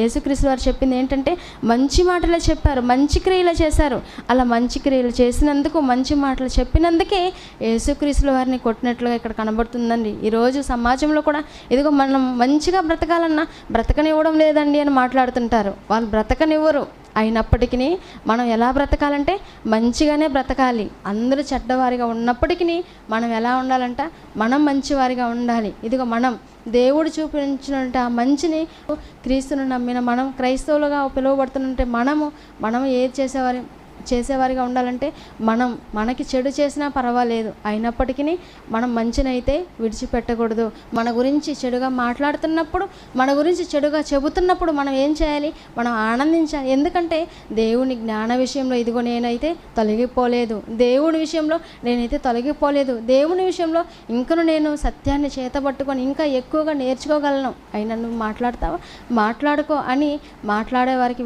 యేసుక్రీస్తు వారు చెప్పింది ఏంటంటే మంచి మాటలే చెప్పారు, మంచి క్రియలు చేశారు. అలా మంచి క్రియలు చేసినందుకు, మంచి మాటలు చెప్పినందుకే యేసుక్రీస్తుల వారిని కొట్టినట్లుగా ఇక్కడ కనబడుతుందండి. ఈరోజు సమాజంలో కూడా ఇదిగో మనం మంచిగా బ్రతకాలన్నా బ్రతకనివ్వడం లేదండి అని మాట్లాడుతుంటారు. వాళ్ళు బ్రతకనివ్వరు. అయినప్పటికీ మనం ఎలా బ్రతకాలంటే మంచిగానే బ్రతకాలి. అందరూ చెడ్డవారిగా ఉన్నప్పటికీ మనం ఎలా ఉండాలంట, మనం మంచివారిగా ఉండాలి. ఇదిగో మనం దేవుడు చూపించినట్టు ఆ మంచిని క్రీస్తును నమ్మిన మనం క్రైస్తవులుగా పిలువబడుతుంటే మనము ఏది చేసేవారిగా ఉండాలంటే మనకి చెడు చేసినా పర్వాలేదు, అయినప్పటికీ మనం మంచినైతే విడిచిపెట్టకూడదు. మన గురించి చెడుగా మాట్లాడుతున్నప్పుడు, మన గురించి చెడుగా చెబుతున్నప్పుడు మనం ఏం చేయాలి? మనం ఆనందించాలి. ఎందుకంటే దేవుని జ్ఞాన విషయంలో ఇదిగో నేనైతే తొలగిపోలేదు, దేవుని విషయంలో నేనైతే తొలగిపోలేదు, దేవుని విషయంలో ఇంకను నేను సత్యాన్ని చేతబట్టుకొని ఇంకా ఎక్కువగా నేర్చుకోగలను. అయినా నువ్వు మాట్లాడతావా? మాట్లాడుకో అని మాట్లాడే వారికి